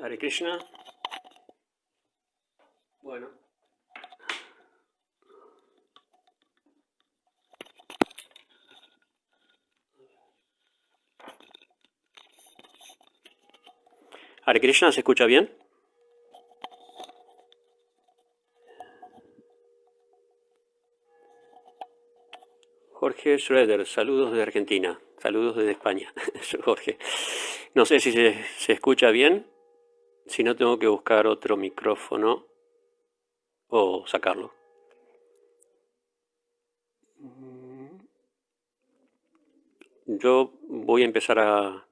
Hare Krishna. Bueno. Hare Krishna, ¿se escucha bien? Jorge Schroeder, saludos de Argentina, saludos desde España. Jorge, no sé si se escucha bien, si no tengo que buscar otro micrófono o sacarlo. Yo voy a empezar a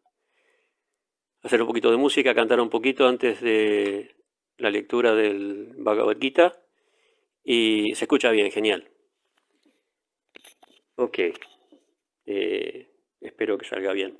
hacer un poquito de música, a cantar un poquito antes de la lectura del Bhagavad Gita y se escucha bien, genial. Ok, espero que salga bien.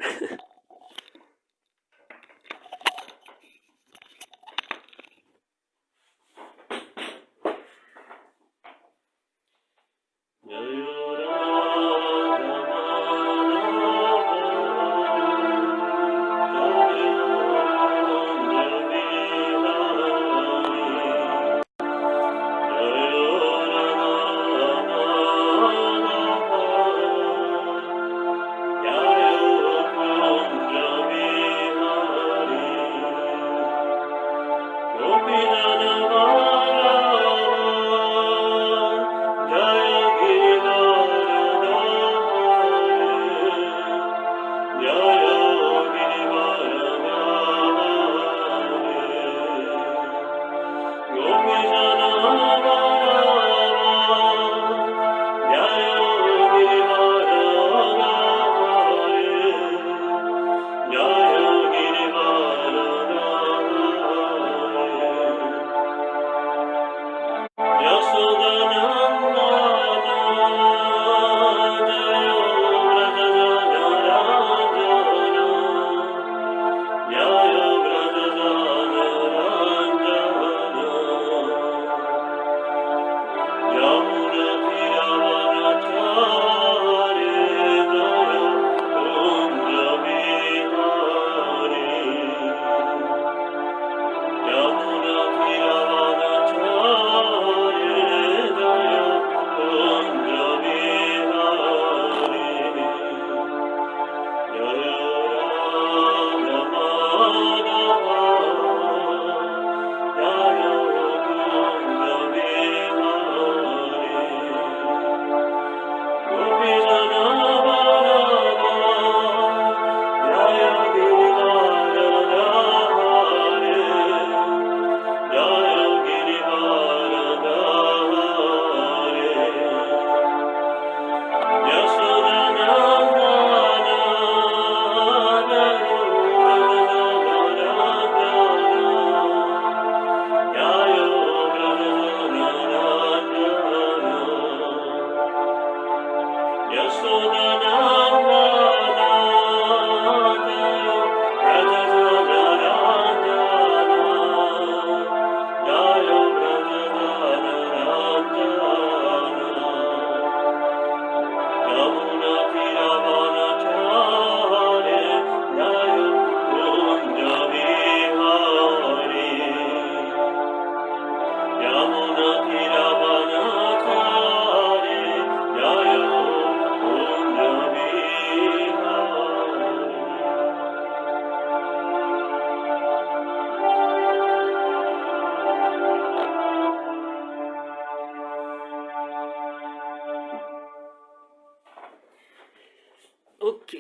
Ok,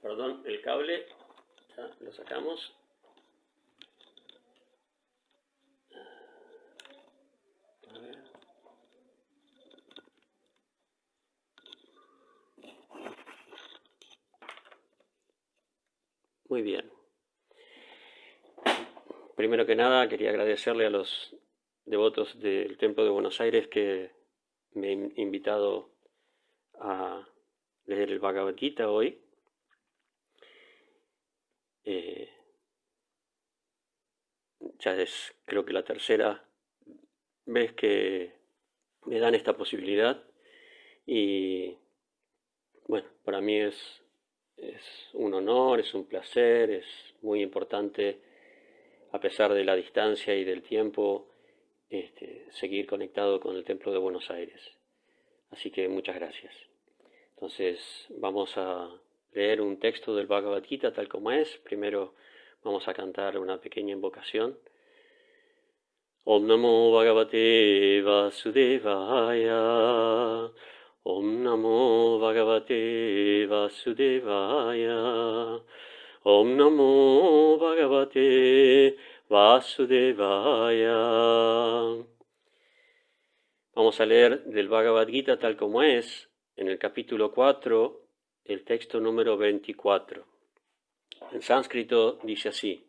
perdón, el cable, ya lo sacamos. A ver. Muy bien. Primero que nada, quería agradecerle a los devotos del Templo de Buenos Aires que me han invitado a leer el Bhagavad Gita hoy. Ya es creo que la tercera vez que me dan esta posibilidad y bueno, para mí es Es un honor, es un placer, es muy importante, a pesar de la distancia y del tiempo, seguir conectado con el Templo de Buenos Aires. Así que muchas gracias. Entonces vamos a leer un texto del Bhagavad Gita tal como es. Primero vamos a cantar una pequeña invocación. Om Namo Bhagavate Vasudevaya. Om Namo Bhagavate Vasudevaya. Om Namo Bhagavate Vasudevaya. Vamos a leer del Bhagavad Gita tal como es, en el capítulo 4, el texto número 24. En sánscrito dice así: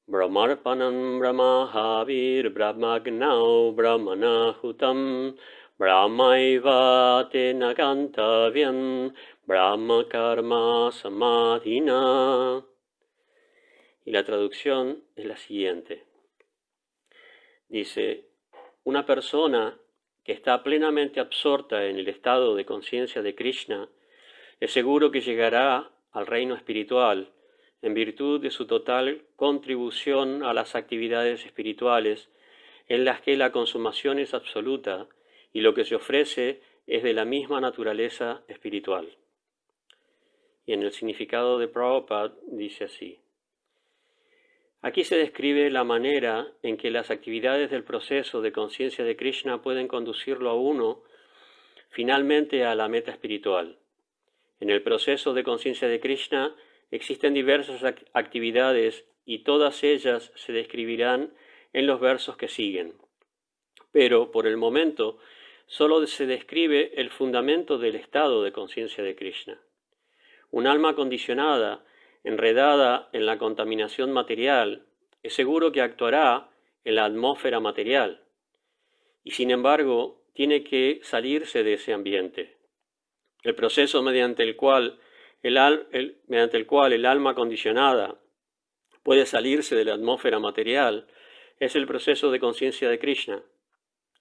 Brahmarpanam Brahmahavir Brahmagnau Brahmanahutam Brahmaiva tena gantavyam Brahma karma samadhina. Y la traducción es la siguiente. Dice: una persona que está plenamente absorta en el estado de conciencia de Krishna es seguro que llegará al reino espiritual en virtud de su total contribución a las actividades espirituales en las que la consumación es absoluta y lo que se ofrece es de la misma naturaleza espiritual. Y en el significado de Prabhupada dice así: aquí se describe la manera en que las actividades del proceso de conciencia de Krishna pueden conducirlo a uno finalmente a la meta espiritual. En el proceso de conciencia de Krishna existen diversas actividades y todas ellas se describirán en los versos que siguen. Pero, por el momento, solo se describe el fundamento del estado de conciencia de Krishna. Un alma condicionada, enredada en la contaminación material, es seguro que actuará en la atmósfera material, y sin embargo tiene que salirse de ese ambiente. El proceso mediante el cual el alma condicionada puede salirse de la atmósfera material es el proceso de conciencia de Krishna.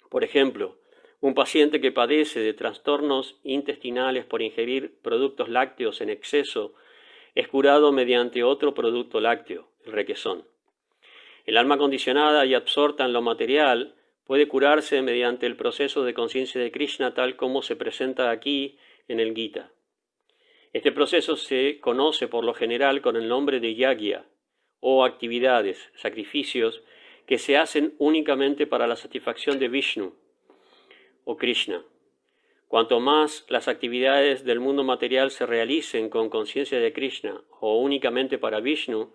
Por ejemplo, un paciente que padece de trastornos intestinales por ingerir productos lácteos en exceso es curado mediante otro producto lácteo, el requesón. El alma condicionada y absorta en lo material puede curarse mediante el proceso de conciencia de Krishna tal como se presenta aquí en el Gita. Este proceso se conoce por lo general con el nombre de yagya, o actividades, sacrificios, que se hacen únicamente para la satisfacción de Vishnu o Krishna. Cuanto más las actividades del mundo material se realicen con conciencia de Krishna o únicamente para Vishnu,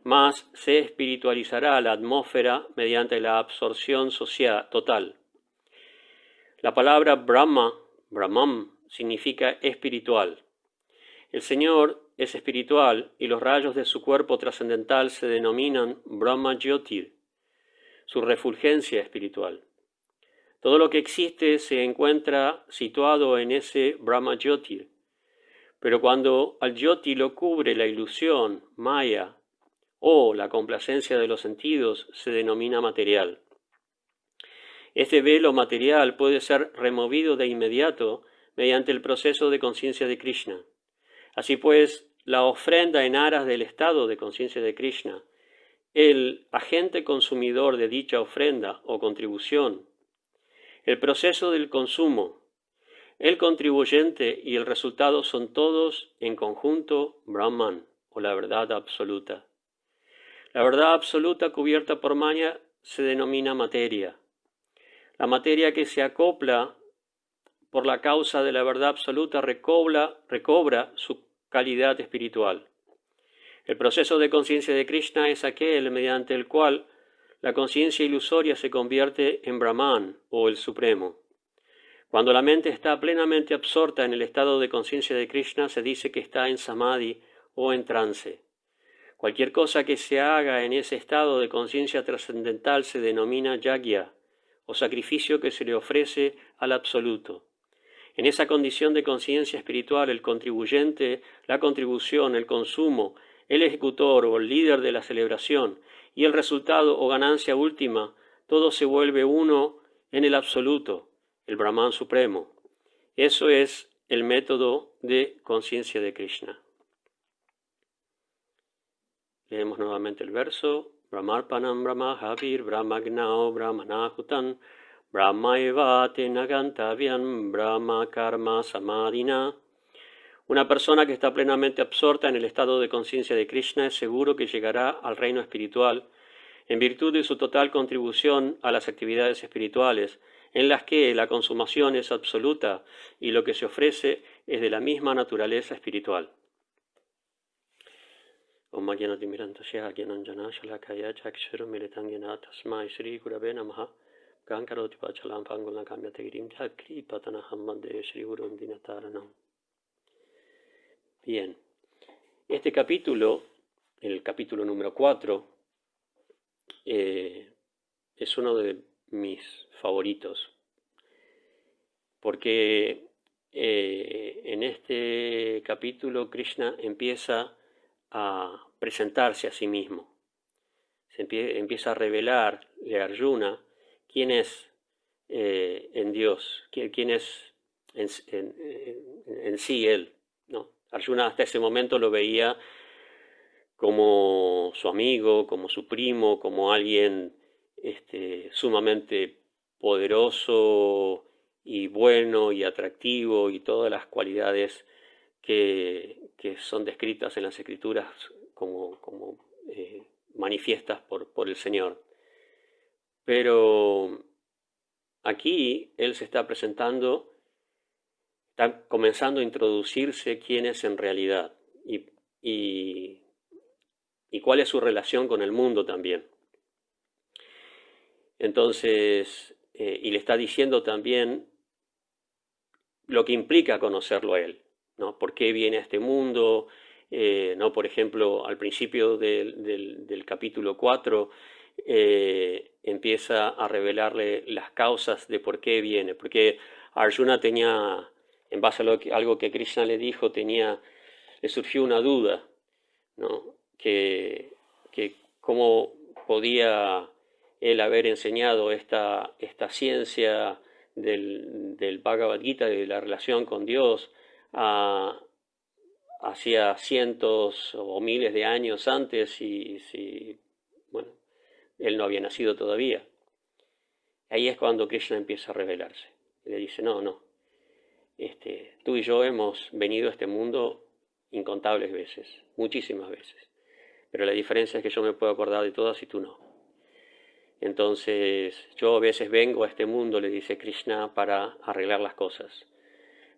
más se espiritualizará la atmósfera mediante la absorción social total. La palabra Brahma, Brahman, significa espiritual. El Señor es espiritual y los rayos de su cuerpo trascendental se denominan Brahma Jyotir, su refulgencia espiritual. Todo lo que existe se encuentra situado en ese Brahma Jyotir, pero cuando al Jyoti lo cubre la ilusión, Maya, o la complacencia de los sentidos, se denomina material. Este velo material puede ser removido de inmediato mediante el proceso de conciencia de Krishna. Así pues, la ofrenda en aras del estado de conciencia de Krishna, el agente consumidor de dicha ofrenda o contribución, el proceso del consumo, el contribuyente y el resultado son todos en conjunto Brahman, o la verdad absoluta. La verdad absoluta cubierta por Maya se denomina materia. La materia que se acopla por la causa de la verdad absoluta recobra su calidad espiritual. El proceso de conciencia de Krishna es aquel mediante el cual la conciencia ilusoria se convierte en Brahman o el Supremo. Cuando la mente está plenamente absorta en el estado de conciencia de Krishna, se dice que está en Samadhi o en trance. Cualquier cosa que se haga en ese estado de conciencia trascendental se denomina yagya, o sacrificio que se le ofrece al Absoluto. En esa condición de conciencia espiritual, el contribuyente, la contribución, el consumo, el ejecutor o el líder de la celebración y el resultado o ganancia última, todo se vuelve uno en el Absoluto, el Brahman Supremo. Eso es el método de conciencia de Krishna. Leemos nuevamente el verso. Brahmarpanam brahmahavir brahmagnao brahmanahutan brahmaeva tenagantavyam brahma karma samadhina. Una persona que está plenamente absorta en el estado de conciencia de Krishna es seguro que llegará al reino espiritual en virtud de su total contribución a las actividades espirituales, en las que la consumación es absoluta y lo que se ofrece es de la misma naturaleza espiritual. Om Jnanatimmirantasya Jnananjana Shalakaya Chakshuru Militangyana Tasmai Shri Gurave Namaha Gankaroti Pachalam Pangulan Kamyategirim Chakri Patanaham Mande Shri Gurum Dinataranam. Bien, este capítulo, el capítulo número 4, es uno de mis favoritos, porque en este capítulo Krishna empieza a presentarse a sí mismo, empieza a revelarle a Arjuna quién es en Dios, quién es en sí él, ¿no? Arjuna hasta ese momento lo veía como su amigo, como su primo, como alguien sumamente poderoso y bueno y atractivo y todas las cualidades que son descritas en las escrituras como manifiestas por el Señor. Pero aquí él se está presentando, está comenzando a introducirse quién es en realidad y cuál es su relación con el mundo también. Entonces, y le está diciendo también lo que implica conocerlo a él, ¿no? ¿Por qué viene a este mundo? ¿No? Por ejemplo, al principio del capítulo 4 empieza a revelarle las causas de por qué viene, porque Arjuna tenía, en base a algo que Krishna le dijo, le surgió una duda, ¿no? Que cómo podía él haber enseñado esta ciencia del Bhagavad Gita, de la relación con Dios, hacía cientos o miles de años antes y bueno, él no había nacido todavía. Ahí es cuando Krishna empieza a revelarse. Le dice, no, tú y yo hemos venido a este mundo incontables veces, muchísimas veces, pero la diferencia es que yo me puedo acordar de todas y tú no. Entonces yo a veces vengo a este mundo, le dice Krishna, para arreglar las cosas,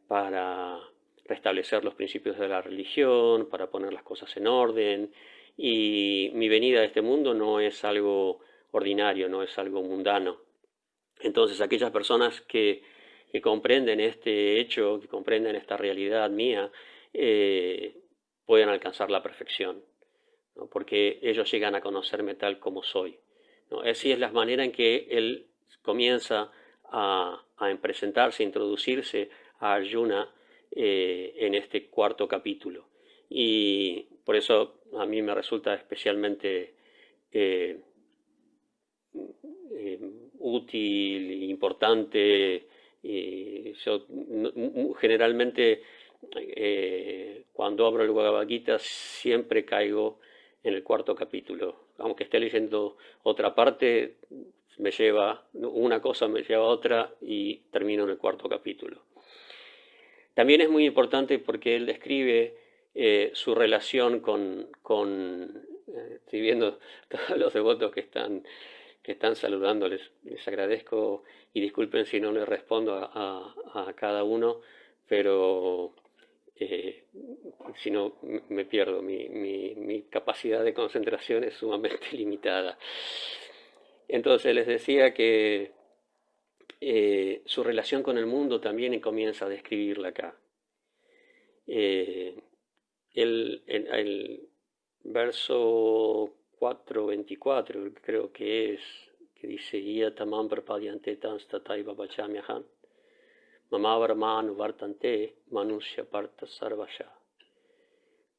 para restablecer los principios de la religión, para poner las cosas en orden, y mi venida a este mundo no es algo ordinario, no es algo mundano. Entonces aquellas personas que comprenden este hecho, que comprenden esta realidad mía, pueden alcanzar la perfección, ¿no? Porque ellos llegan a conocerme tal como soy, ¿no? Así es la manera en que él comienza a presentarse, a introducirse a Arjuna en este cuarto capítulo. Y por eso a mí me resulta especialmente útil, importante. Yo generalmente cuando abro el Bhagavad Gita siempre caigo en el cuarto capítulo. Aunque esté leyendo otra parte, una cosa me lleva a otra y termino en el cuarto capítulo. También es muy importante porque él describe su relación estoy viendo todos los devotos que están saludando, les agradezco y disculpen si no les respondo a cada uno, pero si no me pierdo, mi capacidad de concentración es sumamente limitada. Entonces les decía que su relación con el mundo también comienza a describirla acá. El verso 4:24 creo que dice Yatamam prapadyante tanstataiva vachamyaham mamavarmanu vartante manusya parta sarvasha.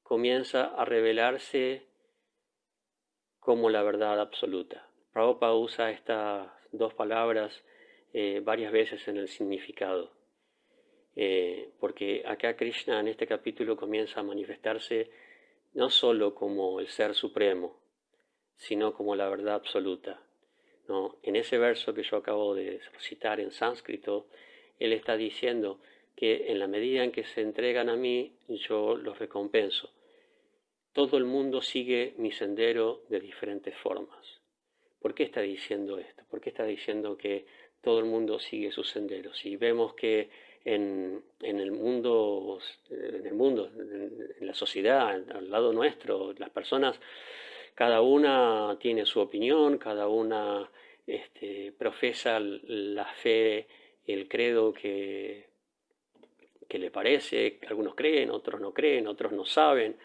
Comienza a revelarse como la verdad absoluta. Prabhupada usa estas dos palabras varias veces en el significado, porque acá Krishna en este capítulo comienza a manifestarse no solo como el Ser Supremo, sino como la verdad absoluta, ¿no? En ese verso que yo acabo de citar en sánscrito, él está diciendo que en la medida en que se entregan a mí, yo los recompenso. Todo el mundo sigue mi sendero de diferentes formas. ¿Por qué está diciendo esto? ¿Por qué está diciendo que todo el mundo sigue sus senderos? Si vemos que en el mundo, en la sociedad, al lado nuestro, las personas, cada una tiene su opinión, cada una profesa la fe, el credo que le parece, algunos creen, otros no creen, otros no saben,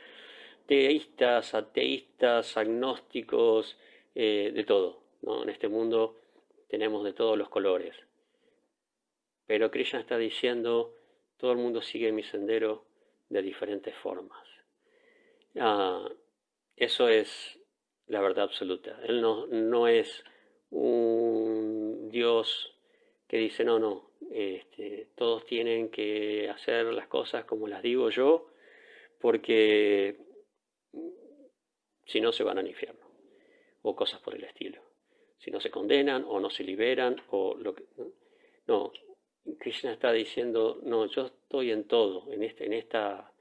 teístas, ateístas, agnósticos, de todo, ¿no? En este mundo tenemos de todos los colores. Pero Krishna está diciendo, todo el mundo sigue mi sendero de diferentes formas. Ah, eso es la verdad absoluta. Él no es un Dios que dice, no, todos tienen que hacer las cosas como las digo yo, porque si no se van al infierno, o cosas por el estilo. Si no se condenan, o no se liberan, o lo que... No, Krishna está diciendo, no, yo estoy en todo, en esta,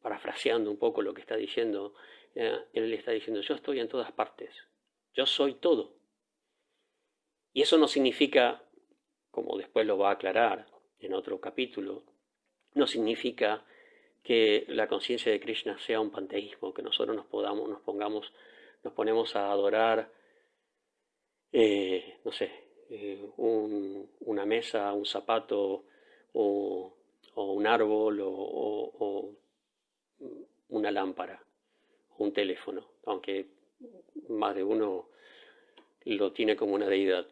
parafraseando un poco lo que está diciendo, él está diciendo, yo estoy en todas partes, yo soy todo. Y eso no significa, como después lo va a aclarar en otro capítulo, no significa que la conciencia de Krishna sea un panteísmo, que nosotros nos ponemos a adorar, no sé, una mesa, un zapato o un árbol o una lámpara o un teléfono, aunque más de uno lo tiene como una deidad.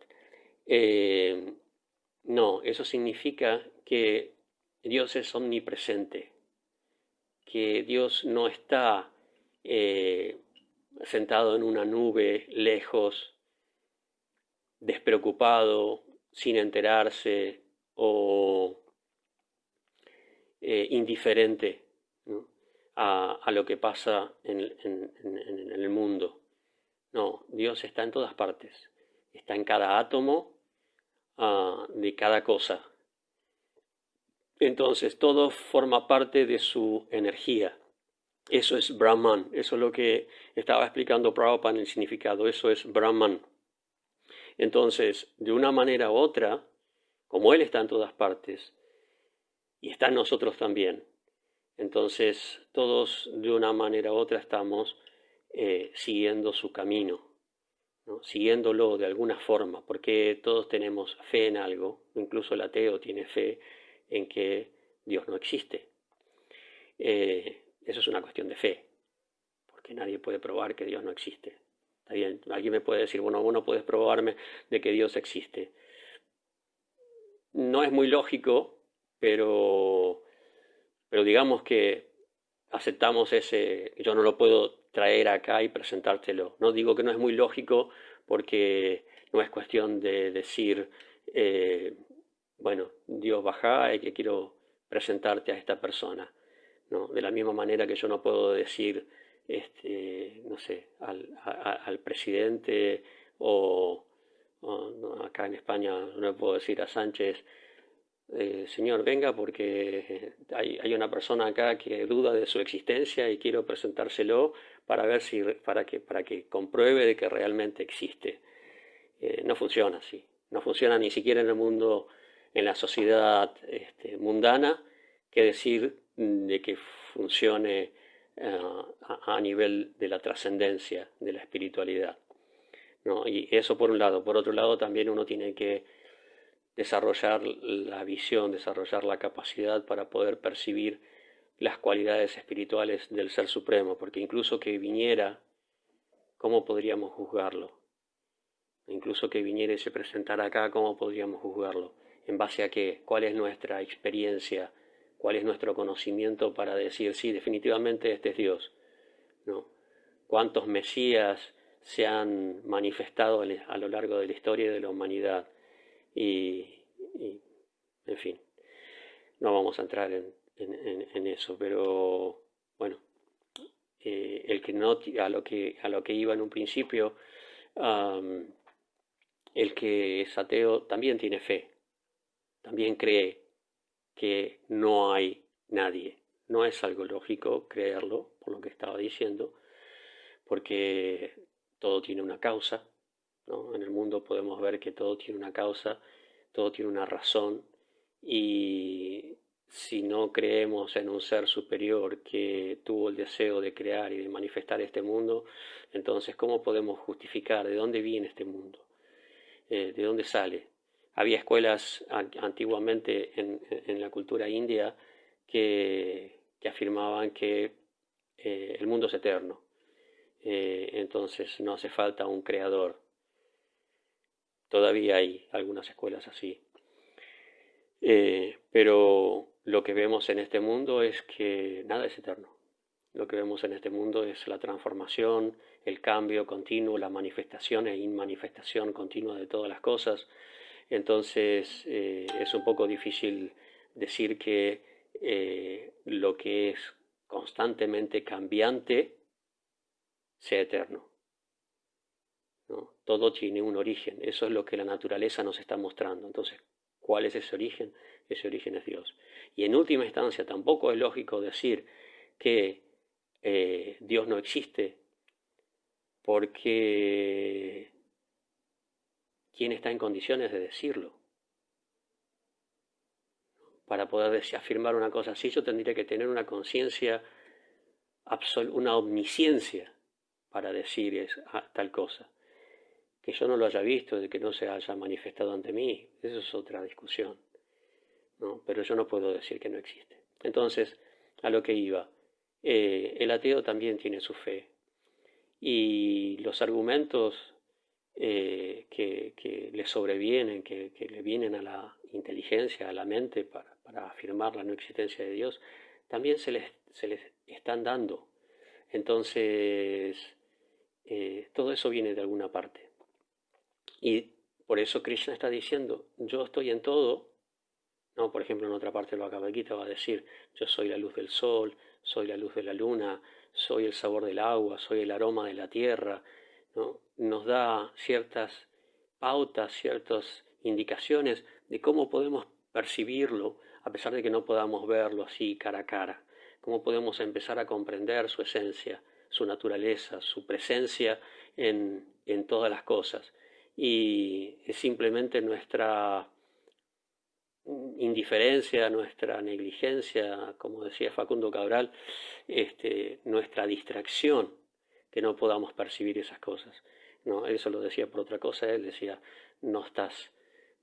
No, eso significa que Dios es omnipresente, que Dios no está sentado en una nube lejos, despreocupado, sin enterarse o indiferente, ¿no? a lo que pasa en el mundo. No, Dios está en todas partes, está en cada átomo de cada cosa. Entonces todo forma parte de su energía. Eso es Brahman, eso es lo que estaba explicando Prabhupada en el significado, eso es Brahman. Entonces, de una manera u otra, como Él está en todas partes, y está en nosotros también, entonces todos de una manera u otra estamos siguiendo su camino, ¿no? Siguiéndolo de alguna forma, porque todos tenemos fe en algo, incluso el ateo tiene fe en que Dios no existe. Eso es una cuestión de fe, porque nadie puede probar que Dios no existe. Está bien, alguien me puede decir, bueno, vos no puedes probarme de que Dios existe. No es muy lógico, pero digamos que aceptamos ese, yo no lo puedo traer acá y presentártelo. No digo que no es muy lógico porque no es cuestión de decir, bueno, Dios baja y que quiero presentarte a esta persona, ¿no? De la misma manera que yo no puedo decir, no sé, al presidente o acá en España no puedo decir a Sánchez, señor, venga porque hay una persona acá que duda de su existencia y quiero presentárselo para ver si, para que compruebe de que realmente existe. No funciona así. No funciona ni siquiera en el mundo, en la sociedad mundana, que decir de que funcione a nivel de la trascendencia, de la espiritualidad, ¿no? Y eso por un lado. Por otro lado, también uno tiene que desarrollar la visión, desarrollar la capacidad para poder percibir las cualidades espirituales del Ser Supremo, porque incluso que viniera, ¿cómo podríamos juzgarlo? Incluso que viniera y se presentara acá, ¿cómo podríamos juzgarlo? ¿En base a qué? ¿Cuál es nuestra experiencia? ¿Cuál es nuestro conocimiento para decir, sí, definitivamente este es Dios? ¿No? ¿Cuántos mesías se han manifestado a lo largo de la historia de la humanidad? Y en fin, no vamos a entrar en eso, pero bueno, el que no, a lo que iba en un principio, el que es ateo también tiene fe, también cree que no hay nadie. No es algo lógico creerlo, por lo que estaba diciendo, porque todo tiene una causa, ¿no? En el mundo podemos ver que todo tiene una causa, todo tiene una razón, y si no creemos en un ser superior que tuvo el deseo de crear y de manifestar este mundo, entonces ¿cómo podemos justificar de dónde viene este mundo? ¿De dónde sale? Había escuelas antiguamente en la cultura india que afirmaban que el mundo es eterno, entonces no hace falta un creador. Todavía hay algunas escuelas así. Pero lo que vemos en este mundo es que nada es eterno. Lo que vemos en este mundo es la transformación, el cambio continuo, la manifestación e inmanifestación continua de todas las cosas. Entonces es un poco difícil decir que lo que es constantemente cambiante sea eterno, ¿no? Todo tiene un origen, eso es lo que la naturaleza nos está mostrando. Entonces, ¿cuál es ese origen? Ese origen es Dios. Y en última instancia, tampoco es lógico decir que Dios no existe, porque ¿quién está en condiciones de decirlo? Para poder afirmar una cosa así, yo tendría que tener una conciencia, una omnisciencia para decir tal cosa. Que yo no lo haya visto, de que no se haya manifestado ante mí, eso es otra discusión, ¿no? Pero yo no puedo decir que no existe. Entonces, a lo que iba, el ateo también tiene su fe, y los argumentos que le sobrevienen, que le vienen a la inteligencia, a la mente para afirmar la no existencia de Dios, también se les están dando. Entonces, todo eso viene de alguna parte. Y por eso Krishna está diciendo, yo estoy en todo, ¿no? Por ejemplo, en otra parte del Bhagavad Gita va a decir, yo soy la luz del sol, soy la luz de la luna, soy el sabor del agua, soy el aroma de la tierra, ¿no? Nos da ciertas pautas, ciertas indicaciones de cómo podemos percibirlo, a pesar de que no podamos verlo así cara a cara, cómo podemos empezar a comprender su esencia, su naturaleza, su presencia en todas las cosas. Y es simplemente nuestra indiferencia, nuestra negligencia, como decía Facundo Cabral, nuestra distracción, que no podamos percibir esas cosas. No, eso lo decía por otra cosa, él decía, no estás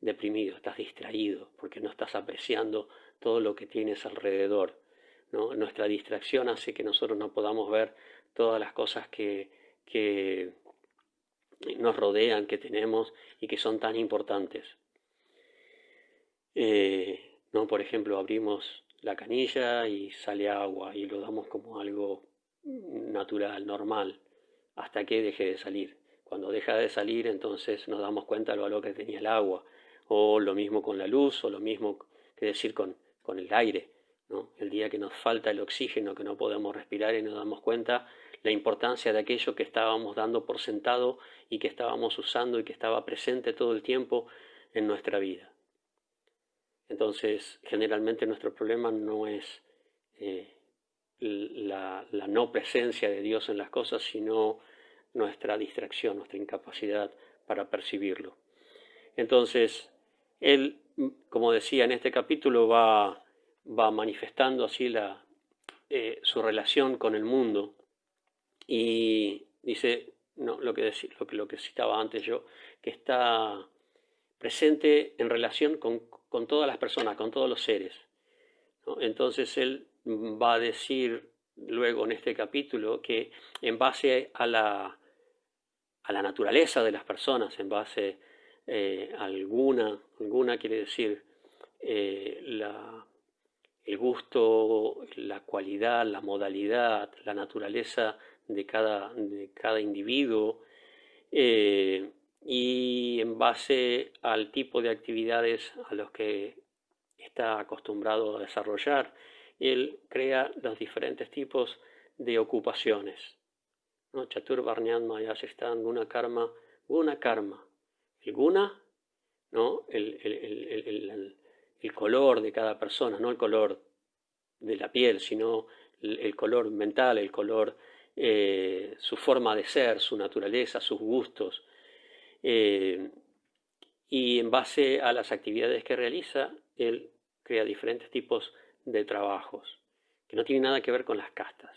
deprimido, estás distraído, porque no estás apreciando todo lo que tienes alrededor, ¿no? Nuestra distracción hace que nosotros no podamos ver todas las cosas que nos rodean, que tenemos y que son tan importantes. ¿No? Por ejemplo, abrimos la canilla y sale agua y lo damos como algo natural, normal, hasta que deje de salir. Cuando deja de salir, entonces nos damos cuenta del valor que tenía el agua, o lo mismo con la luz, o lo mismo que decir con el aire, ¿no? El día que nos falta el oxígeno, que no podemos respirar y nos damos cuenta la importancia de aquello que estábamos dando por sentado y que estábamos usando y que estaba presente todo el tiempo en nuestra vida. Entonces, generalmente nuestro problema no es la no presencia de Dios en las cosas, sino nuestra distracción, nuestra incapacidad para percibirlo. Entonces, él, como decía en este capítulo, va manifestando así su relación con el mundo, y dice, no, lo que citaba antes yo, que está presente en relación con todas las personas, con todos los seres, ¿no? Entonces él va a decir luego en este capítulo que en base a la naturaleza de las personas, en base a alguna quiere decir el gusto, la cualidad, la modalidad, la naturaleza de cada individuo, y en base al tipo de actividades a los que está acostumbrado a desarrollar, él crea los diferentes tipos de ocupaciones, ¿no? Chatur Varnyan Maya Sestan Guna Karma, el guna, ¿no? El color de cada persona, no el color de la piel, sino el color mental, el color, su forma de ser, su naturaleza, sus gustos. Y en base a las actividades que realiza, él crea diferentes tipos de trabajos, que no tienen nada que ver con las castas,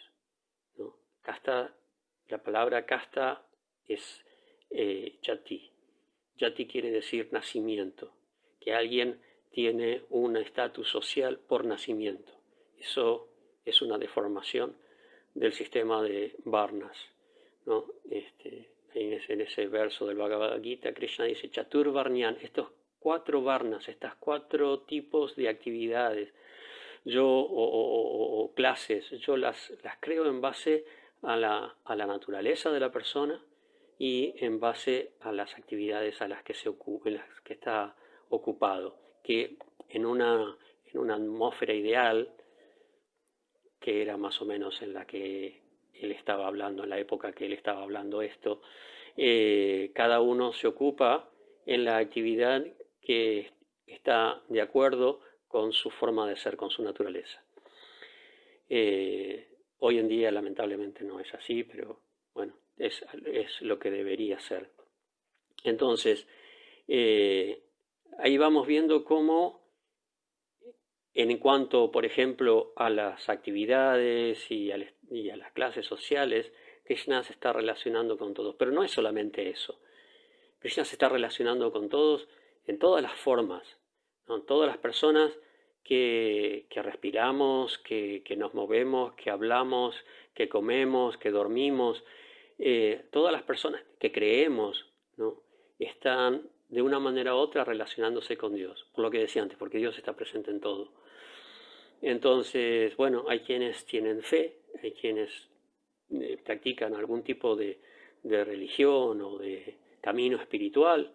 ¿no? Casta, la palabra casta es jati. Jati quiere decir nacimiento, que alguien tiene un estatus social por nacimiento. Eso es una deformación del sistema de varnas, ¿no? En ese verso del Bhagavad Gita, Krishna dice, Chatur Varnyan, estos 4 varnas, estas 4 tipos de actividades, o clases, yo las creo en base a la naturaleza de la persona y en base a las actividades a las que en las que está ocupado, que en una atmósfera ideal, que era más o menos en la que él estaba hablando, en la época que él estaba hablando esto, cada uno se ocupa en la actividad que está de acuerdo con su forma de ser, con su naturaleza. Hoy en día lamentablemente no es así, pero bueno, es lo que debería ser. Entonces, ahí vamos viendo cómo, en cuanto, por ejemplo, a las actividades y a las clases sociales, Krishna se está relacionando con todos. Pero no es solamente eso. Krishna se está relacionando con todos en todas las formas, ¿no? Todas las personas que respiramos, que nos movemos, que hablamos, que comemos, que dormimos, todas las personas que creemos, ¿no? Están de una manera u otra relacionándose con Dios, por lo que decía antes, porque Dios está presente en todo. Entonces, bueno, hay quienes tienen fe, hay quienes practican algún tipo de religión o de camino espiritual,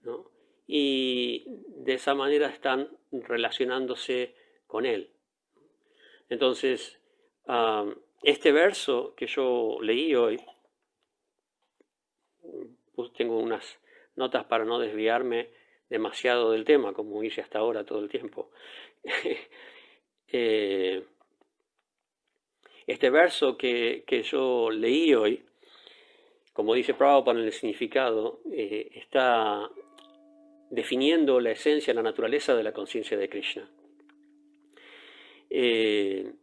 ¿no? Y de esa manera están relacionándose con Él. Entonces, este verso que yo leí hoy, pues tengo unas notas para no desviarme demasiado del tema, como hice hasta ahora todo el tiempo. Este verso que yo leí hoy, como dice Prabhupada en el significado, está definiendo la esencia, la naturaleza de la conciencia de Krishna. El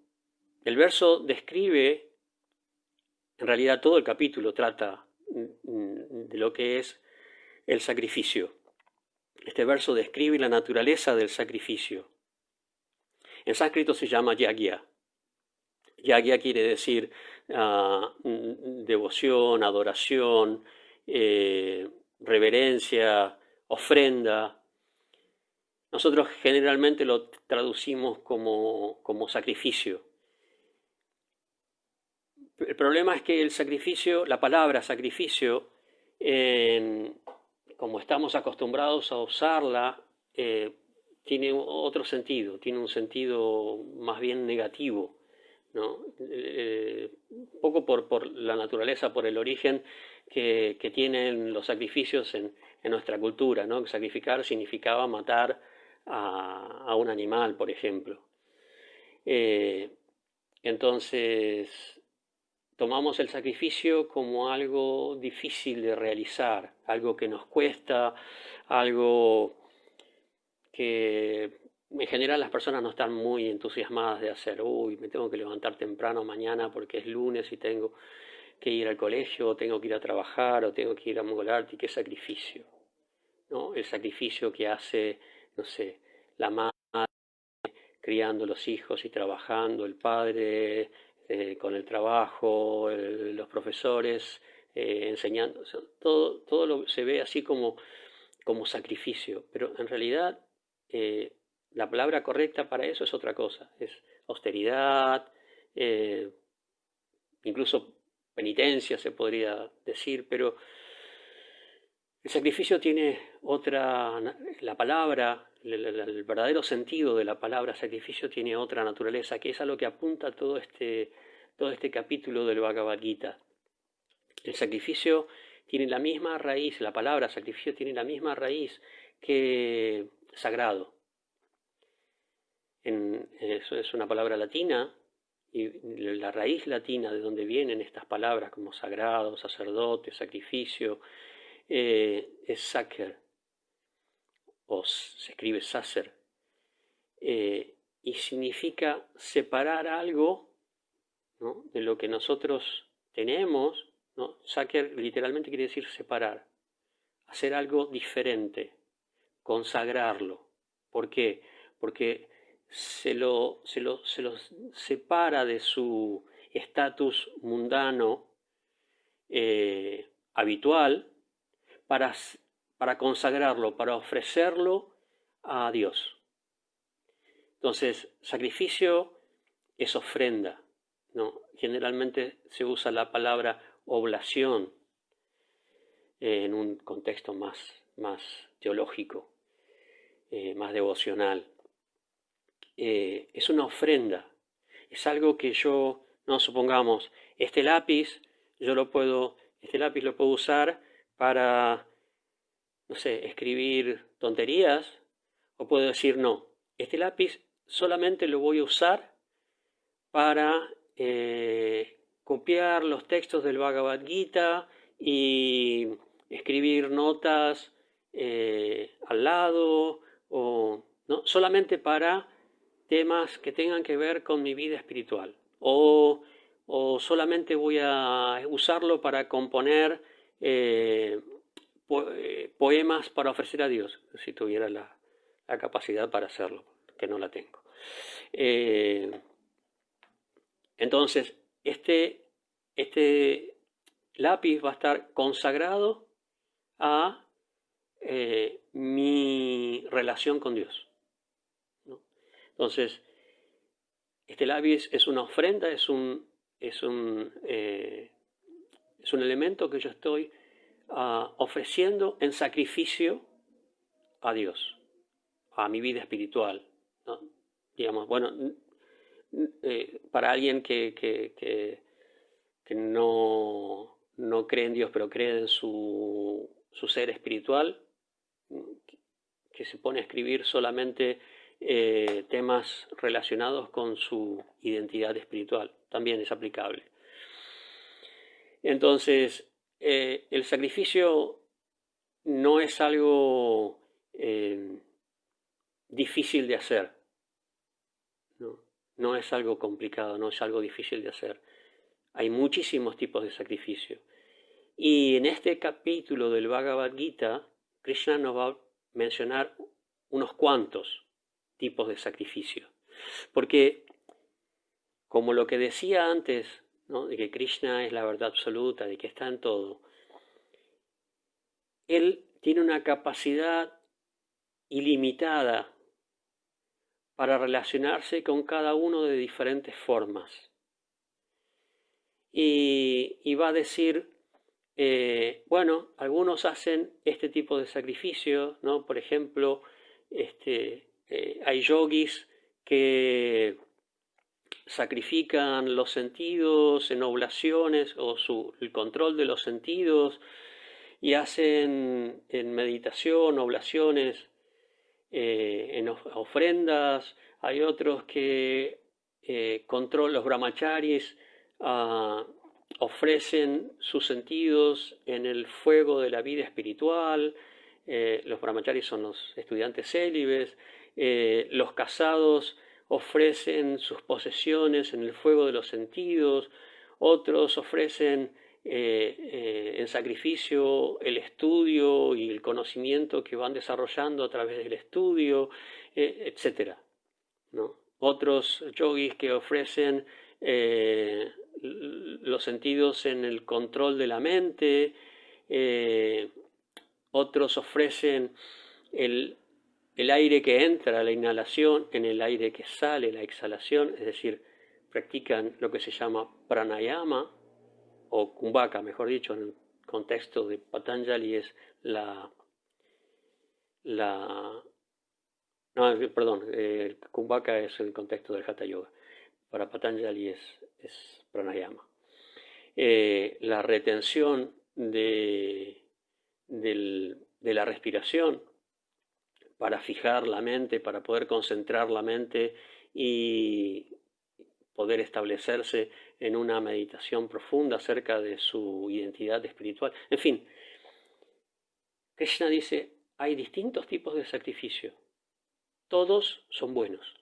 verso describe, en realidad todo el capítulo trata de lo que es el sacrificio. Este verso describe la naturaleza del sacrificio. En sánscrito se llama yagya. Yagya quiere decir devoción, adoración, reverencia, ofrenda. Nosotros generalmente lo traducimos como sacrificio. El problema es que el sacrificio, la palabra sacrificio, como estamos acostumbrados a usarla, tiene otro sentido, tiene un sentido más bien negativo, ¿no? Un poco por la naturaleza, por el origen que tienen los sacrificios en nuestra cultura, ¿no? Sacrificar significaba matar a un animal, por ejemplo. Entonces, tomamos el sacrificio como algo difícil de realizar, algo que nos cuesta, algo que en general las personas no están muy entusiasmadas de hacer. Uy, me tengo que levantar temprano mañana porque es lunes y tengo que ir al colegio, o tengo que ir a trabajar, o tengo que ir a Mongol y qué sacrificio, ¿no? El sacrificio que hace, no sé, la madre criando los hijos y trabajando, el padre con el trabajo, los profesores enseñando, o sea, todo se ve así como sacrificio, pero en realidad la palabra correcta para eso es otra cosa, es austeridad, incluso penitencia se podría decir, pero el sacrificio tiene la palabra, el verdadero sentido de la palabra sacrificio tiene otra naturaleza, que es a lo que apunta todo este todo este capítulo del Bhagavad Gita. El sacrificio tiene la misma raíz, la palabra sacrificio tiene la misma raíz que sagrado. Eso es una palabra latina, y la raíz latina de donde vienen estas palabras como sagrado, sacerdote, sacrificio, es sacer, o se escribe sacer, y significa separar algo, ¿no?, de lo que nosotros tenemos, ¿no? Sacer literalmente quiere decir separar, hacer algo diferente, consagrarlo. ¿Por qué? Porque se lo separa de su estatus mundano habitual para consagrarlo, para ofrecerlo a Dios. Entonces, sacrificio es ofrenda, ¿no? Generalmente se usa la palabra oblación en un contexto más teológico, más devocional. Es una ofrenda, es algo que yo, no supongamos, este lápiz lo puedo usar para, no sé, escribir tonterías, o puedo decir no, este lápiz solamente lo voy a usar para copiar los textos del Bhagavad Gita y escribir notas al lado, o no, solamente para temas que tengan que ver con mi vida espiritual, o solamente voy a usarlo para componer poemas para ofrecer a Dios, si tuviera la capacidad para hacerlo, que no la tengo. Entonces, este lápiz va a estar consagrado a mi relación con Dios, ¿no? Entonces, este lápiz es una ofrenda, es un elemento que yo estoy ofreciendo en sacrificio a Dios, a mi vida espiritual, ¿no? Digamos, bueno, para alguien que no cree en Dios, pero cree en su ser espiritual, que se pone a escribir solamente temas relacionados con su identidad espiritual, también es aplicable. Entonces, el sacrificio no es algo difícil de hacer, no es algo complicado, no es algo difícil de hacer. Hay muchísimos tipos de sacrificio. Y en este capítulo del Bhagavad Gita, Krishna nos va a mencionar unos cuantos tipos de sacrificio. Porque, como lo que decía antes, ¿no?, de que Krishna es la verdad absoluta, de que está en todo, él tiene una capacidad ilimitada para relacionarse con cada uno de diferentes formas. Y va a decir, bueno, algunos hacen este tipo de sacrificio, ¿no? Por ejemplo, hay yogis que sacrifican los sentidos en oblaciones, o el control de los sentidos, y hacen en meditación oblaciones, en ofrendas. Hay otros que los brahmacharis ofrecen sus sentidos en el fuego de la vida espiritual. Los brahmacharis son los estudiantes célibes. Los casados ofrecen sus posesiones en el fuego de los sentidos. Otros ofrecen en sacrificio el estudio y el conocimiento que van desarrollando a través del estudio, etc., ¿no? Otros yogis que ofrecen los sentidos en el control de la mente. Otros ofrecen el aire que entra, la inhalación, en el aire que sale, la exhalación, es decir, practican lo que se llama pranayama, o kumbhaka, mejor dicho, en el contexto de Patanjali es kumbhaka es el contexto del Hatha Yoga. para Patanjali es pranayama. La retención de la respiración para fijar la mente, para poder concentrar la mente y poder establecerse en una meditación profunda acerca de su identidad espiritual. En fin, Krishna dice, hay distintos tipos de sacrificio. Todos son buenos.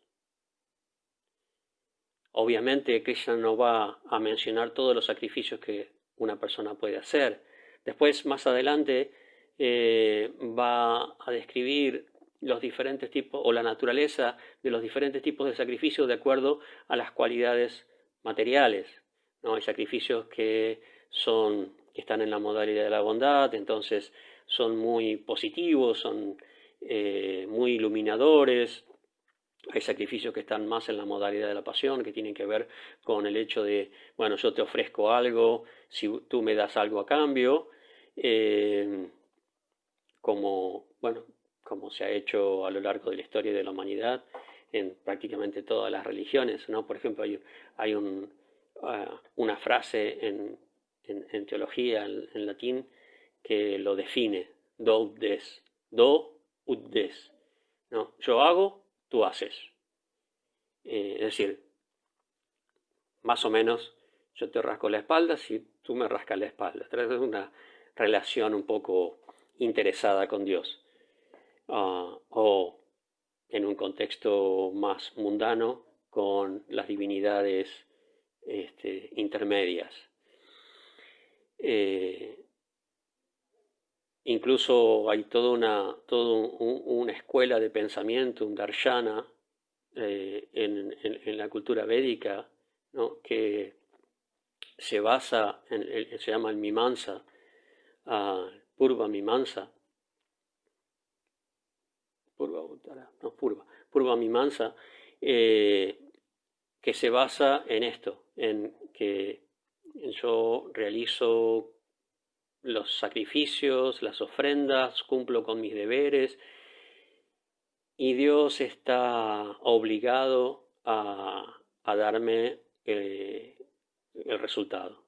Obviamente Krishna no va a mencionar todos los sacrificios que una persona puede hacer. Después, más adelante, va a describir los diferentes tipos o la naturaleza de los diferentes tipos de sacrificios de acuerdo a las cualidades materiales, ¿no? Hay sacrificios que están en la modalidad de la bondad, entonces son muy positivos, son muy iluminadores. Hay sacrificios que están más en la modalidad de la pasión, que tienen que ver con el hecho de, bueno, yo te ofrezco algo, si tú me das algo a cambio, como se ha hecho a lo largo de la historia de la humanidad en prácticamente todas las religiones, ¿no? Por ejemplo, hay una frase en teología, en latín, que lo define, do ut des, ¿no? Yo hago, tú haces. Es decir, más o menos yo te rasco la espalda si tú me rascas la espalda. Es una relación un poco interesada con Dios. O en un contexto más mundano con las divinidades intermedias. Incluso hay toda una escuela de pensamiento, un darshana, en la cultura védica, ¿no? Que se basa se llama el Mimamsa, Purva Mimamsa, Purva Mimamsa, que se basa en esto, en que yo realizo los sacrificios, las ofrendas, cumplo con mis deberes, y Dios está obligado a darme el resultado.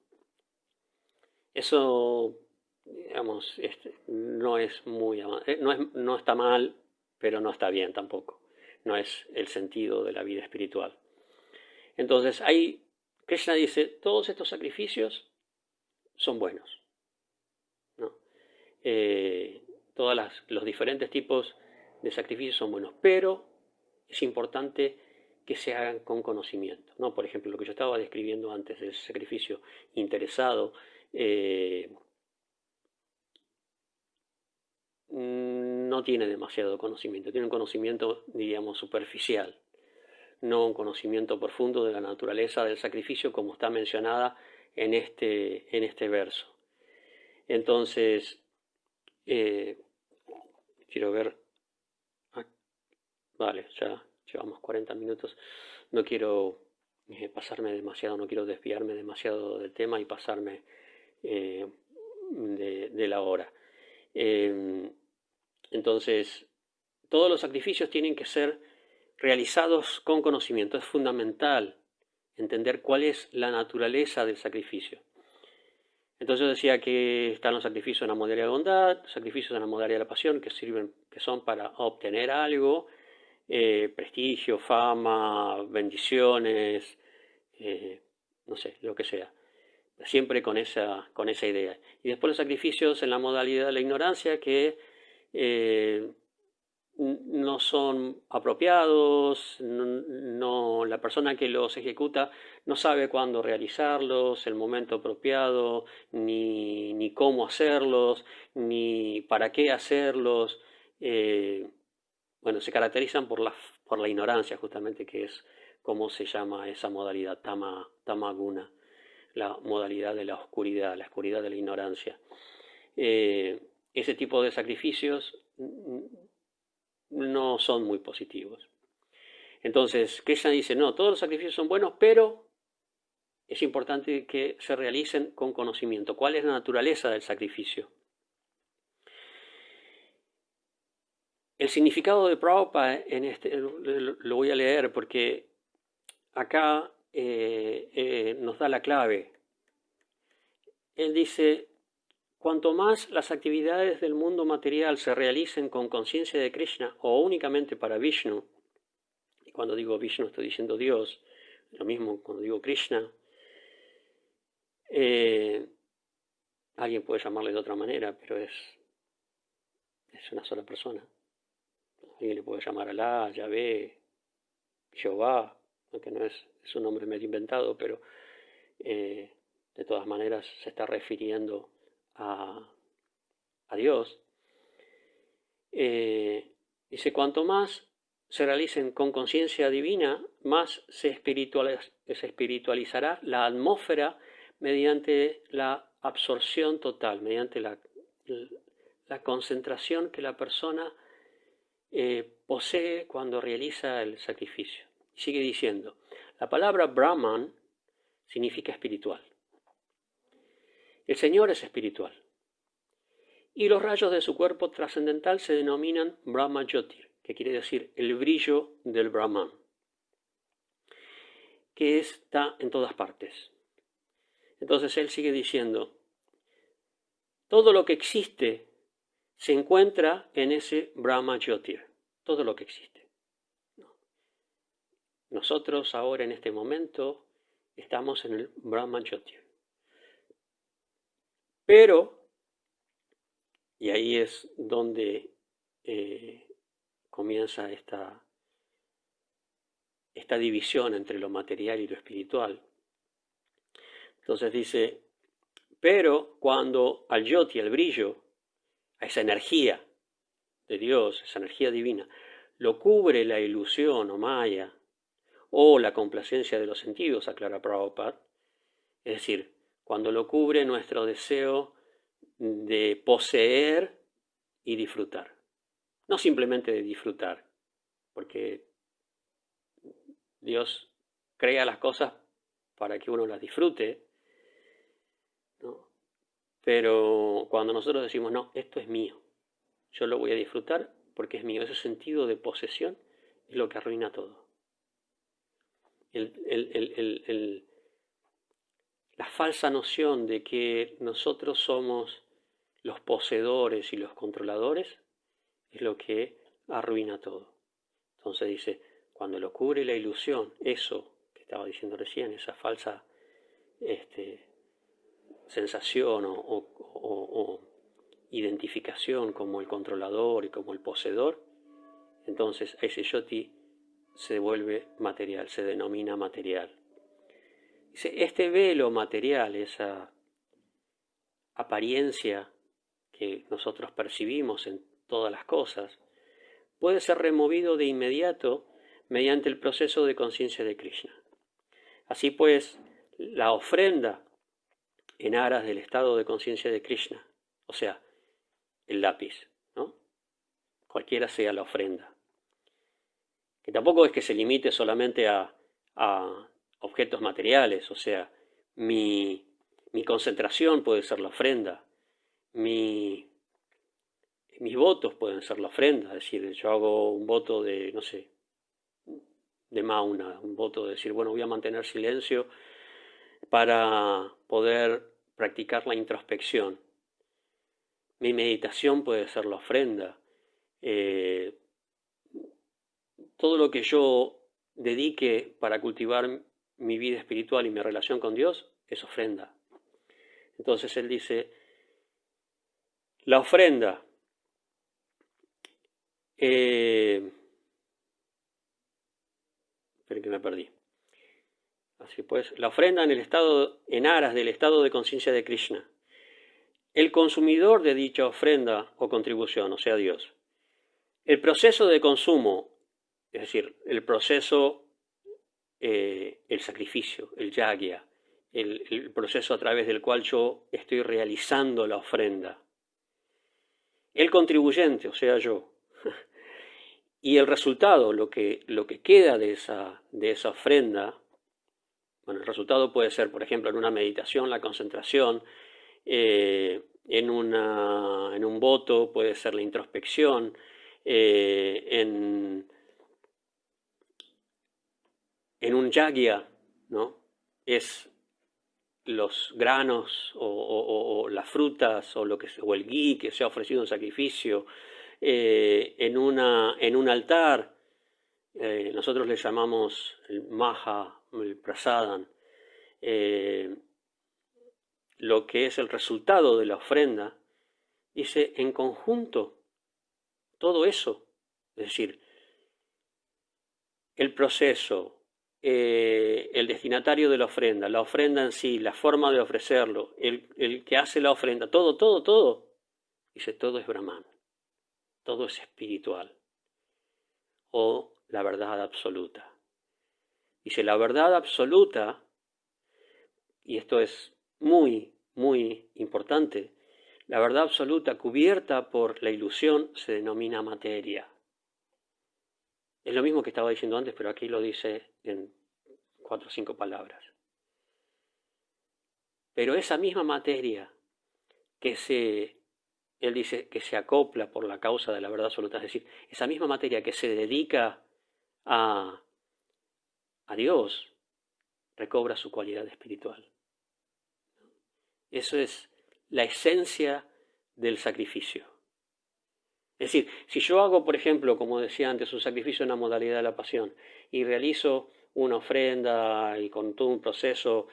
Eso, digamos, no es muy, no está mal, pero no está bien tampoco. No es el sentido de la vida espiritual. Entonces, Krishna dice, todos estos sacrificios son buenos, ¿no? Todos los diferentes tipos de sacrificios son buenos, pero es importante que se hagan con conocimiento, ¿no? Por ejemplo, lo que yo estaba describiendo antes del sacrificio interesado, no tiene demasiado conocimiento, tiene un conocimiento, diríamos, superficial, no un conocimiento profundo de la naturaleza del sacrificio como está mencionada en este verso. Entonces, quiero ver, vale, ya llevamos 40 minutos, no quiero pasarme demasiado, no quiero desviarme demasiado del tema y pasarme de la hora. Entonces, todos los sacrificios tienen que ser realizados con conocimiento. Es fundamental entender cuál es la naturaleza del sacrificio. Entonces yo decía que están los sacrificios en la modalidad de bondad, los sacrificios en la modalidad de la pasión, que son para obtener algo, prestigio, fama, bendiciones, no sé, lo que sea. Siempre con esa idea. Y después los sacrificios en la modalidad de la ignorancia, que no son apropiados, la persona que los ejecuta no sabe cuándo realizarlos, el momento apropiado, ni cómo hacerlos, ni para qué hacerlos. Bueno, se caracterizan por la ignorancia, justamente, que es como se llama esa modalidad, tamaguna, la modalidad de la oscuridad de la ignorancia. Ese tipo de sacrificios no son muy positivos. Entonces, Krishna dice, no, todos los sacrificios son buenos, pero es importante que se realicen con conocimiento. ¿Cuál es la naturaleza del sacrificio? El significado de Prabhupada lo voy a leer porque acá nos da la clave. Él dice, cuanto más las actividades del mundo material se realicen con conciencia de Krishna o únicamente para Vishnu, y cuando digo Vishnu estoy diciendo Dios, lo mismo cuando digo Krishna, alguien puede llamarle de otra manera, pero es una sola persona. Alguien le puede llamar Alá, Yahvé, Jehová, aunque no es un nombre medio inventado, pero de todas maneras se está refiriendo a Dios. Dice, cuanto más se realicen con conciencia divina, más se espiritualizará la atmósfera mediante la absorción total, mediante la concentración que la persona posee cuando realiza el sacrificio. Sigue diciendo, la palabra Brahman significa espiritual. El Señor es espiritual. Y los rayos de su cuerpo trascendental se denominan Brahma Jyotir, que quiere decir el brillo del Brahman, que está en todas partes. Entonces él sigue diciendo, todo lo que existe se encuentra en ese Brahma Jyotir, todo lo que existe. Nosotros ahora en este momento estamos en el Brahma Jyotir. Pero, y ahí es donde comienza esta división entre lo material y lo espiritual. Entonces dice, pero cuando al Jyoti, al brillo, a esa energía de Dios, esa energía divina, lo cubre la ilusión o maya, o la complacencia de los sentidos, aclara Prabhupada, es decir, cuando lo cubre nuestro deseo de poseer y disfrutar. No simplemente de disfrutar, porque Dios crea las cosas para que uno las disfrute, ¿no? Pero cuando nosotros decimos, no, esto es mío, yo lo voy a disfrutar porque es mío, ese sentido de posesión es lo que arruina todo. La falsa noción de que nosotros somos los poseedores y los controladores es lo que arruina todo. Entonces dice, cuando lo cubre la ilusión, eso que estaba diciendo recién, esa falsa sensación o identificación como el controlador y como el poseedor, entonces ese Jyoti se vuelve material, se denomina material. Dice, este velo material, esa apariencia que nosotros percibimos en todas las cosas, puede ser removido de inmediato mediante el proceso de conciencia de Krishna. Así pues, la ofrenda en aras del estado de conciencia de Krishna, o sea, el lápiz, ¿no? Cualquiera sea la ofrenda, que tampoco es que se limite solamente a objetos materiales, o sea, mi concentración puede ser la ofrenda, mis votos pueden ser la ofrenda, es decir, yo hago un voto de, no sé, de Mauna, un voto de decir, bueno, voy a mantener silencio para poder practicar la introspección. Mi meditación puede ser la ofrenda. Todo lo que yo dedique para cultivar mi vida espiritual y mi relación con Dios es ofrenda. Entonces él dice, la ofrenda espera que me perdí. Así pues, la ofrenda en aras del estado de conciencia de Krishna. El consumidor de dicha ofrenda o contribución, o sea, Dios. El proceso de consumo, es decir, el proceso, el sacrificio, el yagya, el proceso a través del cual yo estoy realizando la ofrenda. El contribuyente, o sea, yo. Y el resultado, lo que queda de esa ofrenda, bueno, el resultado puede ser, por ejemplo, en una meditación, la concentración, en un voto puede ser la introspección, en un yagya ¿no? Es los granos o las frutas o el gui que se ha ofrecido en sacrificio en un altar. Nosotros le llamamos el maha, el prasadam, lo que es el resultado de la ofrenda. Dice, en conjunto, todo eso, es decir, el proceso, el destinatario de la ofrenda en sí, la forma de ofrecerlo, el que hace la ofrenda, todo, dice, todo es Brahman, todo es espiritual, o la verdad absoluta. Dice, la verdad absoluta, y esto es muy, muy importante, la verdad absoluta cubierta por la ilusión se denomina materia. Es lo mismo que estaba diciendo antes, pero aquí lo dice en 4 o 5 palabras. Pero esa misma materia él dice que se acopla por la causa de la verdad absoluta, es decir, esa misma materia que se dedica a Dios, recobra su cualidad espiritual. Eso es la esencia del sacrificio. Es decir, si yo hago, por ejemplo, como decía antes, un sacrificio en la modalidad de la pasión y realizo una ofrenda y con todo un proceso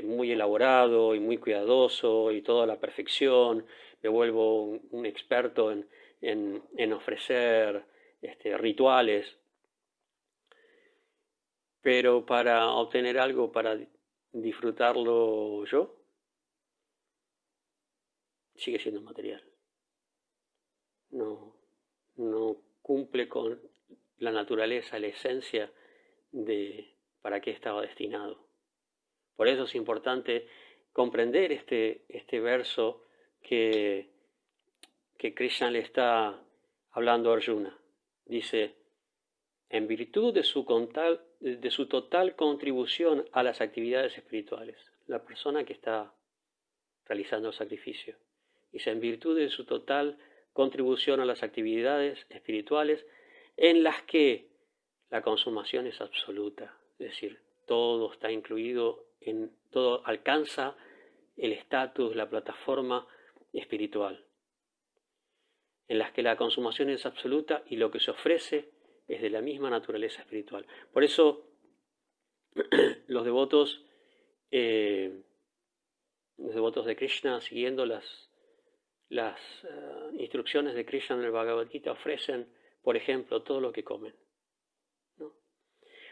muy elaborado y muy cuidadoso y toda la perfección, me vuelvo un experto en ofrecer rituales, pero para obtener algo, para disfrutarlo yo, sigue siendo material. No cumple con la naturaleza, la esencia de para qué estaba destinado. Por eso es importante comprender este verso que Krishna le está hablando a Arjuna. Dice, en virtud de su total contribución a las actividades espirituales, la persona que está realizando el sacrificio. Dice, en virtud de su total contribución a las actividades espirituales en las que la consumación es absoluta, es decir, todo está incluido, todo alcanza el estatus, la plataforma espiritual, en las que la consumación es absoluta y lo que se ofrece es de la misma naturaleza espiritual. Por eso los devotos de Krishna, siguiendo las instrucciones de Krishna en el Bhagavad Gita, ofrecen, por ejemplo, todo lo que comen, ¿no?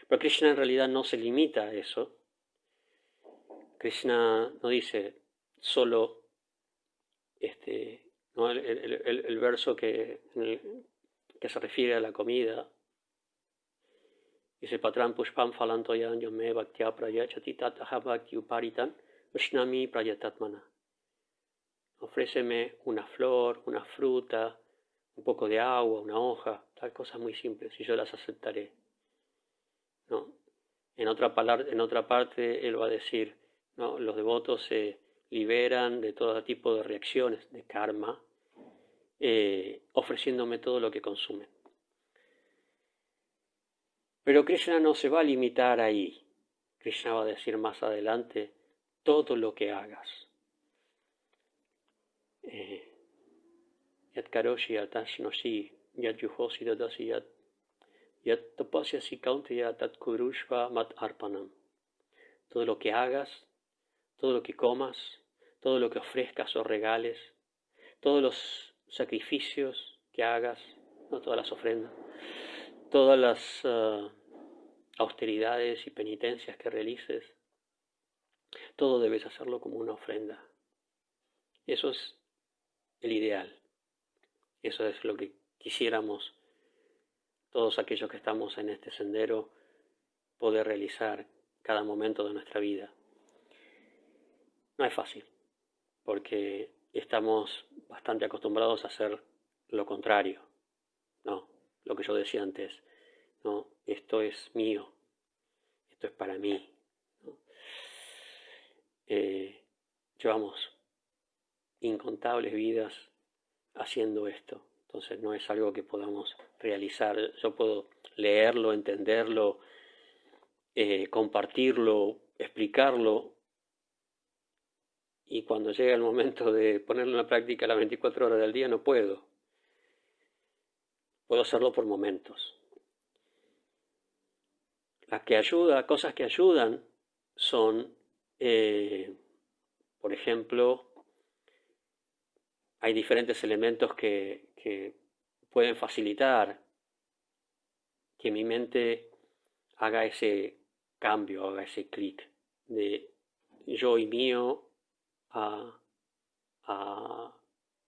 Pero Krishna en realidad no se limita a eso. Krishna no dice solo ¿no? el verso que se refiere a la comida. Dice, Patram pushpam falantoyan yome bhaktya prayachati tataha bhakti uparitan ushnami prayatatmana. Ofréceme una flor, una fruta, un poco de agua, una hoja, tal, cosas muy simples, y yo las aceptaré, ¿no? En otra parte él va a decir, ¿no? Los devotos se liberan de todo tipo de reacciones, de karma, ofreciéndome todo lo que consumen. Pero Krishna no se va a limitar ahí. Krishna va a decir más adelante, todo lo que hagas. Yat karoshi atashnoshi, yat yuhosi dadasi yat tapasyasi kaunteya tat kurushva mat arpanam. Todo lo que hagas, todo lo que comas, todo lo que ofrezcas o regales, todos los sacrificios que hagas, no todas las ofrendas, todas las austeridades y penitencias que realices, todo debes hacerlo como una ofrenda. Eso es el ideal. Eso es lo que quisiéramos todos aquellos que estamos en este sendero poder realizar cada momento de nuestra vida. No es fácil, porque estamos bastante acostumbrados a hacer lo contrario, ¿no? Lo que yo decía antes, ¿no? Esto es mío, esto es para mí, ¿no? Llevamos incontables vidas haciendo esto, entonces no es algo que podamos realizar. Yo puedo leerlo, entenderlo, compartirlo, explicarlo, y cuando llega el momento de ponerlo en la práctica las 24 horas del día no puedo. Puedo hacerlo por momentos. Cosas que ayudan son, por ejemplo, hay diferentes elementos que pueden facilitar que mi mente haga ese cambio, haga ese clic de yo y mío a, a,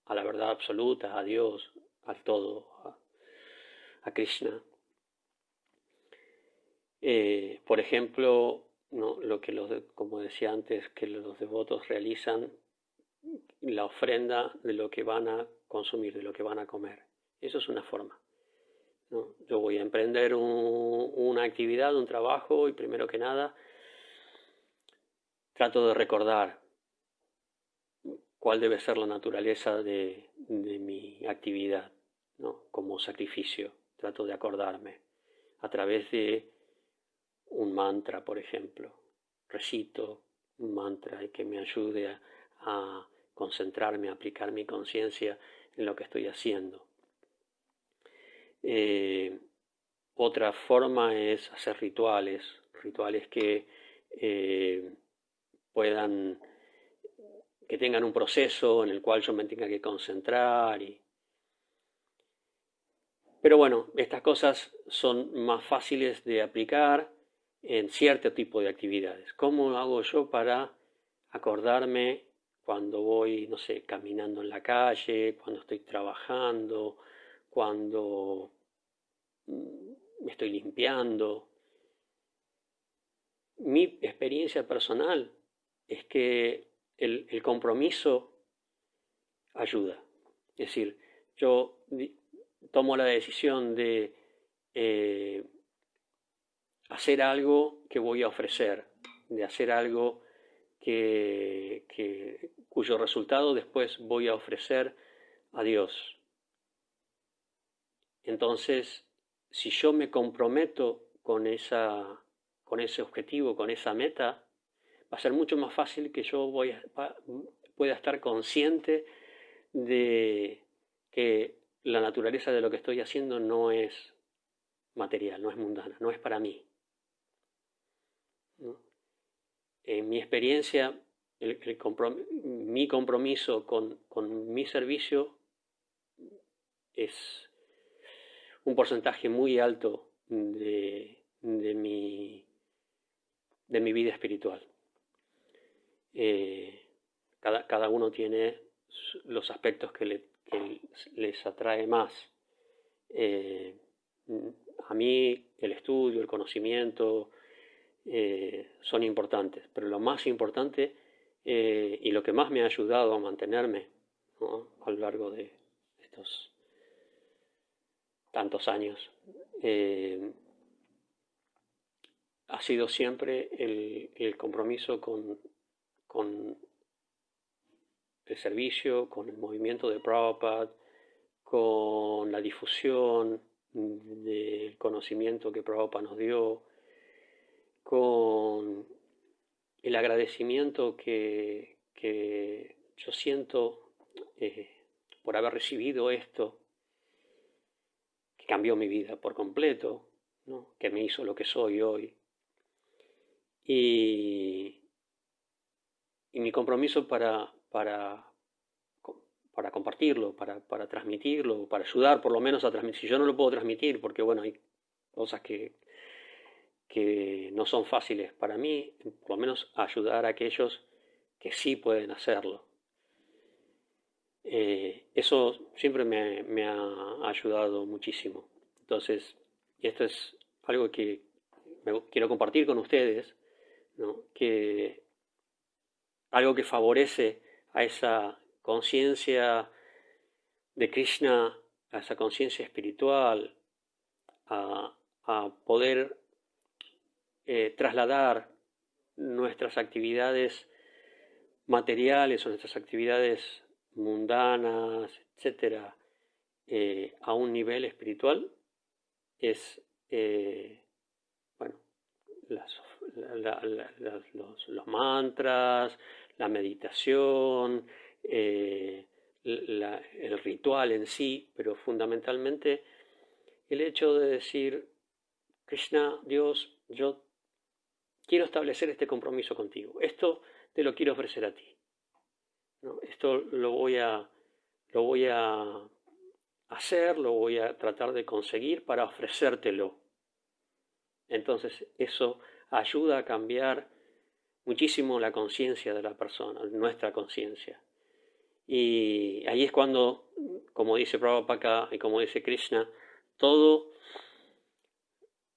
a la verdad absoluta, a Dios, al todo, a Krishna. Por ejemplo, ¿no? Como decía antes, que los devotos realizan la ofrenda de lo que van a consumir, de lo que van a comer. Eso es una forma, ¿no? Yo voy a emprender una actividad, un trabajo, y primero que nada trato de recordar cuál debe ser la naturaleza de mi actividad, ¿no? Como sacrificio. Trato de acordarme a través de un mantra, por ejemplo. Recito un mantra y que me ayude a concentrarme, a aplicar mi conciencia en lo que estoy haciendo. Otra forma es hacer rituales que que tengan un proceso en el cual yo me tenga que concentrar. Pero bueno, estas cosas son más fáciles de aplicar en cierto tipo de actividades. ¿Cómo hago yo para acordarme cuando voy, no sé, caminando en la calle, cuando estoy trabajando, cuando me estoy limpiando? Mi experiencia personal es que el compromiso ayuda. Es decir, yo tomo la decisión de hacer algo que voy a ofrecer, de hacer algo cuyo resultado después voy a ofrecer a Dios. Entonces, si yo me comprometo con ese objetivo, con esa meta, va a ser mucho más fácil que yo pueda estar consciente de que la naturaleza de lo que estoy haciendo no es material, no es mundana, no es para mí, ¿no? En mi experiencia, mi compromiso con mi servicio es un porcentaje muy alto de mi vida espiritual. Cada uno tiene los aspectos que les atrae más. A mí el estudio, el conocimiento son importantes, pero lo más importante y lo que más me ha ayudado a mantenerme, ¿no?, a lo largo de estos tantos años ha sido siempre el compromiso con el servicio, con el movimiento de Prabhupada, con la difusión del conocimiento que Prabhupada nos dio, con el agradecimiento que yo siento por haber recibido esto, que cambió mi vida por completo, ¿no?, que me hizo lo que soy hoy. Y mi compromiso para compartirlo, para transmitirlo, para ayudar por lo menos a transmitir. Si yo no lo puedo transmitir, porque bueno, hay cosas que no son fáciles para mí, por lo menos ayudar a aquellos que sí pueden hacerlo. Eso siempre me ha ayudado muchísimo. Entonces, y esto es algo que quiero compartir con ustedes, ¿no?, que algo que favorece a esa conciencia de Krishna, a esa conciencia espiritual, a poder trasladar nuestras actividades materiales o nuestras actividades mundanas, etcétera, a un nivel espiritual, es bueno, los mantras, la meditación, el ritual en sí, pero fundamentalmente el hecho de decir, Krishna, Dios, yo quiero establecer este compromiso contigo, esto te lo quiero ofrecer a ti, ¿no? Esto lo voy a hacer, lo voy a tratar de conseguir para ofrecértelo. Entonces eso ayuda a cambiar muchísimo la conciencia de la persona, nuestra conciencia. Y ahí es cuando, como dice Prabhupada y como dice Krishna, todo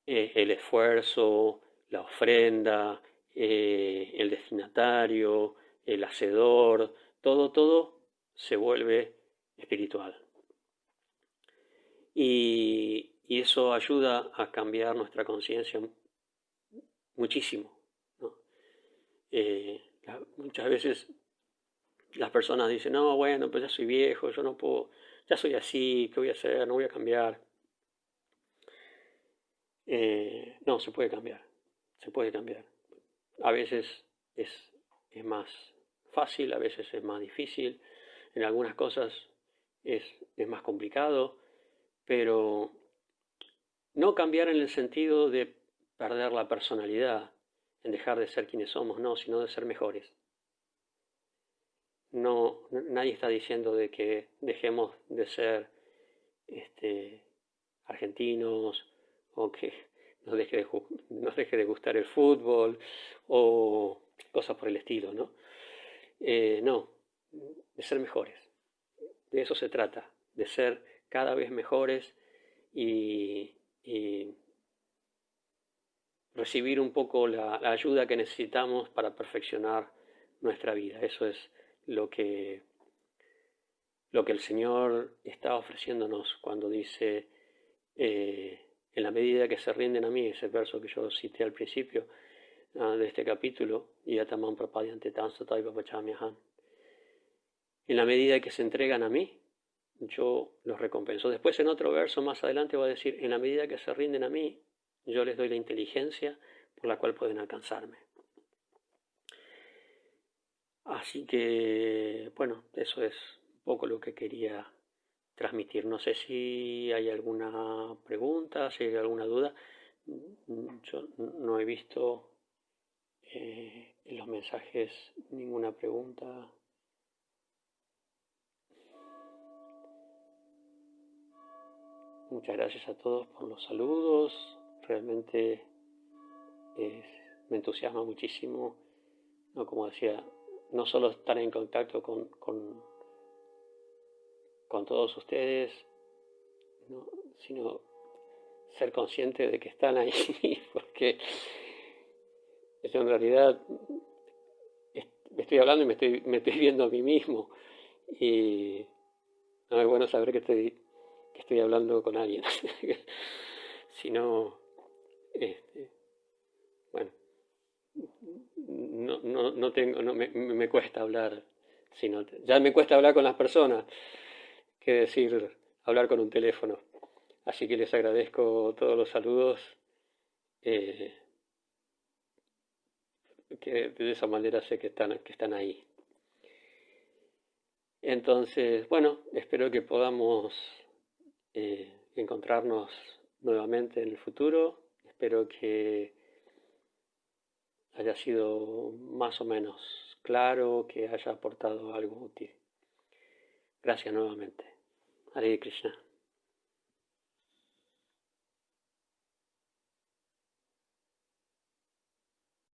el esfuerzo, la ofrenda, el destinatario, el hacedor, todo se vuelve espiritual. Y eso ayuda a cambiar nuestra conciencia muchísimo, ¿no? Muchas veces las personas dicen, no, bueno, pues ya soy viejo, yo no puedo, ya soy así, ¿qué voy a hacer? No voy a cambiar. No, se puede cambiar, se puede cambiar. A veces es más fácil, a veces es más difícil, en algunas cosas es más complicado, pero no cambiar en el sentido de perder la personalidad, en dejar de ser quienes somos, no, sino de ser mejores. No, nadie está diciendo de que dejemos de ser argentinos o que nos deje de gustar el fútbol o cosas por el estilo, ¿no? No, de ser mejores. De eso se trata, de ser cada vez mejores y recibir un poco la ayuda que necesitamos para perfeccionar nuestra vida. Eso es lo que el Señor está ofreciéndonos cuando dice, en la medida que se rinden a mí, ese verso que yo cité al principio de este capítulo, en la medida que se entregan a mí, yo los recompenso. Después en otro verso más adelante va a decir, en la medida que se rinden a mí, yo les doy la inteligencia por la cual pueden alcanzarme. Así que, bueno, eso es un poco lo que quería transmitir. No sé si hay alguna pregunta, si hay alguna duda. Yo no he visto en los mensajes ninguna pregunta. Muchas gracias a todos por los saludos. Realmente me entusiasma muchísimo, ¿no? Como decía, no solo estar en contacto con todos ustedes, ¿no? Sino ser consciente de que están ahí, porque yo en realidad me estoy hablando y me estoy viendo a mí mismo, y no es bueno saber que estoy hablando con alguien. Si no, bueno, me cuesta hablar, ya me cuesta hablar con las personas, que decir hablar con un teléfono. Así que les agradezco todos los saludos, que de esa manera sé que están ahí. Entonces, bueno, espero que podamos encontrarnos nuevamente en el futuro. Espero que haya sido más o menos claro, que haya aportado algo útil. Gracias nuevamente. Hare Krishna.